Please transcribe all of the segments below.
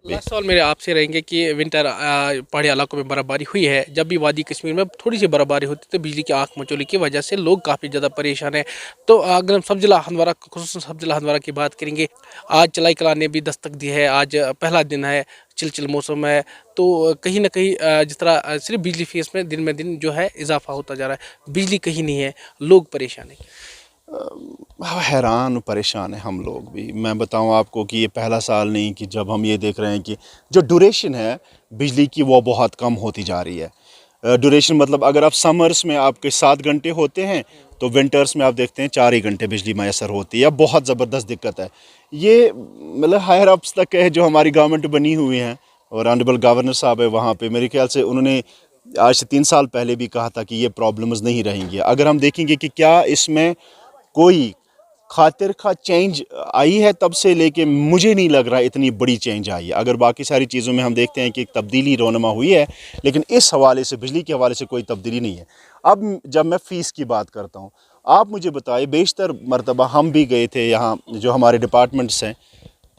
Last सवाल मेरे आपसे रहेंगे कि विंटर पहाड़ी इलाकों में बर्फबारी हुई है। जब भी वादी कश्मीर में थोड़ी सी बर्फबारी होती है तो बिजली की आंख मचौली की वजह से लोग काफ़ी ज़्यादा परेशान हैं। तो अगर हम सब जिला हंदवारा खुसूसन सब जिला हंदवारा की बात करेंगे, आज चलाई कला ने भी दस्तक दी है। आज पहला दिन है, चिलचिल मौसम है। तो कहीं ना कहीं जिस तरह सिर्फ बिजली फीस में दिन जो है इजाफा होता जा रहा है, बिजली कहीं नहीं है, लोग परेशान हैं। हैरान परेशान है हम लोग भी। मैं बताऊं आपको कि ये पहला साल नहीं कि जब हम ये देख रहे हैं कि जो ड्यूरेशन है बिजली की वो बहुत कम होती जा रही है। ड्यूरेशन मतलब अगर आप समर्स में आपके 7 घंटे होते हैं तो विंटर्स में आप देखते हैं 4 ही घंटे बिजली मैसर होती है। बहुत ज़बरदस्त दिक्कत है ये। मतलब हायर अप्स तक है जो हमारी गवर्नमेंट बनी हुई है और ऑनरेबल गवर्नर साहब है वहाँ पे, मेरे ख्याल से उन्होंने आज से 3 साल पहले भी कहा था कि ये प्रॉब्लम्स नहीं रहेंगी। अगर हम देखेंगे कि क्या इसमें कोई खातिर खा चेंज आई है तब से लेके, मुझे नहीं लग रहा इतनी बड़ी चेंज आई है। अगर बाकी सारी चीज़ों में हम देखते हैं कि एक तब्दीली रोनमा हुई है, लेकिन इस हवाले से बिजली के हवाले से कोई तब्दीली नहीं है। अब जब मैं फ़ीस की बात करता हूँ, आप मुझे बताइए, बेशतर मरतबा हम भी गए थे यहाँ जो हमारे डिपार्टमेंट्स हैं,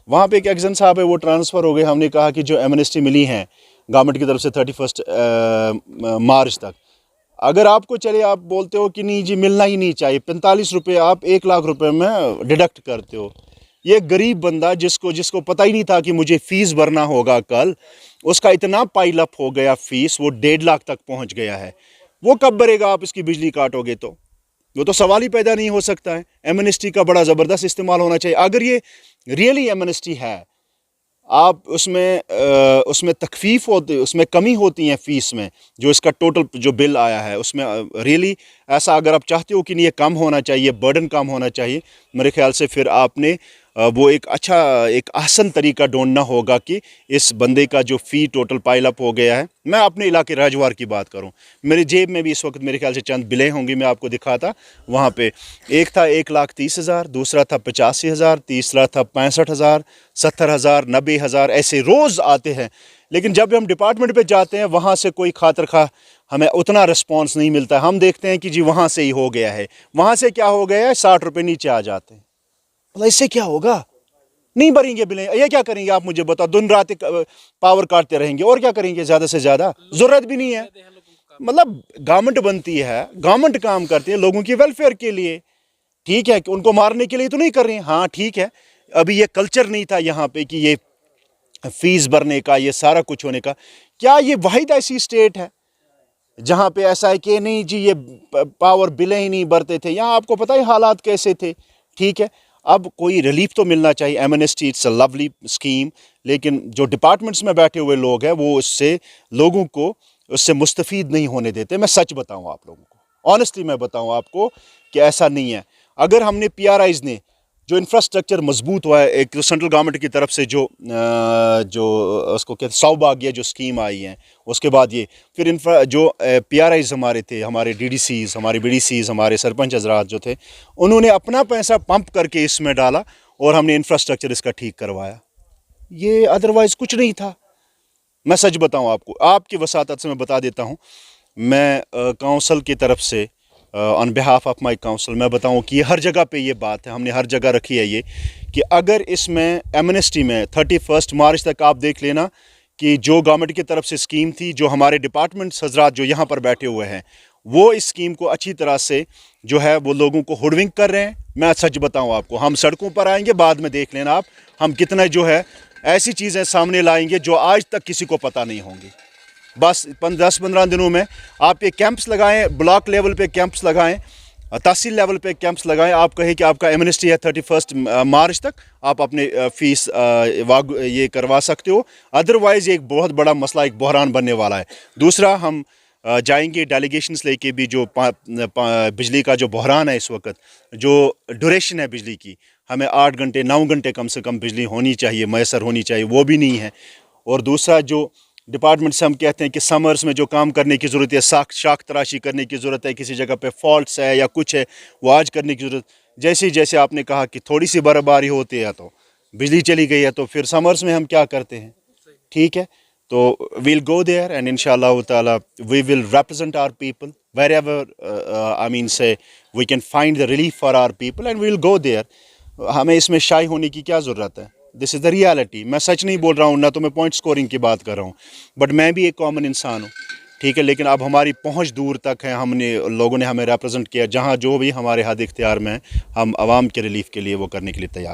वहाँ पे एक एक्जन साहब है वो ट्रांसफ़र हो गए। हमने कहा कि जो एमनेस्टी मिली है गवर्नमेंट की तरफ से 31 मार्च तक, अगर आपको चले आप बोलते हो कि नहीं जी मिलना ही नहीं चाहिए, 45 रुपये आप 1 लाख रुपए में डिडक्ट करते हो। ये गरीब बंदा जिसको पता ही नहीं था कि मुझे फ़ीस भरना होगा कल, उसका इतना पाइल अप हो गया फ़ीस, वो 1.5 लाख तक पहुंच गया है। वो कब भरेगा आप इसकी बिजली काटोगे तो? वो तो सवाल ही पैदा नहीं हो सकता है। एमनेस्टी का बड़ा ज़बरदस्त इस्तेमाल होना चाहिए। अगर ये रियली एमनेस्टी है, आप उसमें तखफीफ होती, उसमें कमी होती है फ़ीस में, जो इसका टोटल जो बिल आया है उसमें रियली ऐसा अगर आप चाहते हो कि नहीं ये कम होना चाहिए, बर्डन कम होना चाहिए, मेरे ख्याल से फिर आपने वो एक अच्छा एक आसान तरीका ढूंढना होगा कि इस बंदे का जो फ़ी टोटल पाइल अप हो गया है। मैं अपने इलाके राजवार की बात करूं, मेरी जेब में भी इस वक्त मेरे ख्याल से चंद बिलें होंगी, मैं आपको दिखाता वहाँ पे। एक था 1,30,000, दूसरा था 85,000, तीसरा था 65,000, 70,000, 90,000, ऐसे रोज़ आते हैं। लेकिन जब हम डिपार्टमेंट पे जाते हैं वहाँ से कोई खातर खा हमें उतना रिस्पॉन्स नहीं मिलता। हम देखते हैं कि जी वहाँ से ही हो गया है, वहाँ से क्या हो गया है, 60 रुपये नीचे आ जाते हैं। मतलब इससे क्या होगा? नहीं भरेंगे बिलें, ये क्या करेंगे आप मुझे बताओ? दिन रात पावर काटते रहेंगे और क्या करेंगे? ज़्यादा से ज़्यादा ज़रूरत भी नहीं है। मतलब गवर्नमेंट बनती है, गवर्नमेंट काम करती है लोगों की वेलफेयर के लिए, ठीक है कि उनको मारने के लिए तो नहीं कर रहे हैं। हाँ ठीक है, अभी ये कल्चर नहीं था यहाँ पे कि ये फीस भरने का, ये सारा कुछ होने का। क्या ये वाहिद ऐसी स्टेट है जहाँ पे ऐसा है कि नहीं जी ये पावर बिलें ही नहीं भरते थे? यहाँ आपको पता है हालात कैसे थे, ठीक है। अब कोई रिलीफ तो मिलना चाहिए। Amnesty it's a lovely scheme, लेकिन जो डिपार्टमेंट्स में बैठे हुए लोग हैं वो उससे लोगों को उससे मुस्तफ़ीद नहीं होने देते। मैं सच बताऊँ आप लोगों को, ऑनेस्टली मैं बताऊँ आपको कि ऐसा नहीं है। अगर हमने PRIs ने जो इंफ्रास्ट्रक्चर मजबूत हुआ है, एक तो सेंट्रल गवर्नमेंट की तरफ से जो उसको कहते सौभाग्य जो स्कीम आई है, उसके बाद ये फिर जो PRIs हमारे थे, हमारे DDCs, हमारे BDCs, हमारे सरपंच हजरात जो थे, उन्होंने अपना पैसा पंप करके इसमें डाला और हमने इंफ्रास्ट्रक्चर इसका ठीक करवाया। ये अदरवाइज़ कुछ नहीं था। मैं सच बताऊं आपको, आपकी वसातत से मैं बता देता हूं, मैं काउंसिल की तरफ से on behalf of my council मैं बताऊं कि ये हर जगह पे ये बात है, हमने हर जगह रखी है ये, कि अगर इसमें एमनेस्टी में 31 मार्च तक आप देख लेना कि जो गवर्नमेंट की तरफ से स्कीम थी, जो हमारे डिपार्टमेंट हजरात जो यहाँ पर बैठे हुए हैं वो इस स्कीम को अच्छी तरह से जो है वो लोगों को हुडविंग कर रहे हैं। मैं सच बताऊं आपको, हम सड़कों पर आएंगे, बाद में देख लेना आप, हम कितना जो है ऐसी चीज़ें सामने लाएंगे जो आज तक किसी को पता नहीं होंगी। बस 10-15 दिनों में आप ये कैंप्स लगाएं, ब्लॉक लेवल पे कैंप्स लगाएं, तहसील लेवल पे कैंप्स लगाएं। आप कहें कि आपका एमनेस्टी है 31 मार्च तक, आप अपने फ़ीस ये करवा सकते हो। अदरवाइज़ एक बहुत बड़ा मसला, एक बहरान बनने वाला है। दूसरा, हम जाएंगे डेलीगेशंस लेके भी, जो बिजली का जो बहरान है इस वक्त, जो ड्यूरेशन है बिजली की, हमें 8 घंटे 9 घंटे कम से कम बिजली होनी चाहिए, मैसर होनी चाहिए, वो भी नहीं है। और दूसरा, जो डिपार्टमेंट से हम कहते हैं कि समर्स में जो काम करने की ज़रूरत है, शाख तराशी करने की ज़रूरत है, किसी जगह पे फॉल्ट्स है या कुछ है, वो आज करने की ज़रूरत। जैसे जैसे आपने कहा कि थोड़ी सी बर्फबारी होती है तो बिजली चली गई है, तो फिर समर्स में हम क्या करते हैं, ठीक है। तो we'll go there and inshallah ta'ala we will represent our people wherever I mean say we can find the relief for our people and we will go there. हमें इसमें शाई होने की क्या ज़रूरत है? This is the reality. मैं सच नहीं बोल रहा हूँ, ना तो मैं पॉइंट स्कोरिंग की बात कर रहा हूँ, बट मैं भी एक कॉमन इंसान हूँ, ठीक है। लेकिन अब हमारी पहुँच दूर तक है, हमने लोगों ने हमें रिप्रेजेंट किया, जहाँ जो भी हमारे हद इख्तियार में है, हम आवाम के रिलीफ के लिए वो करने के लिए तैयार हैं।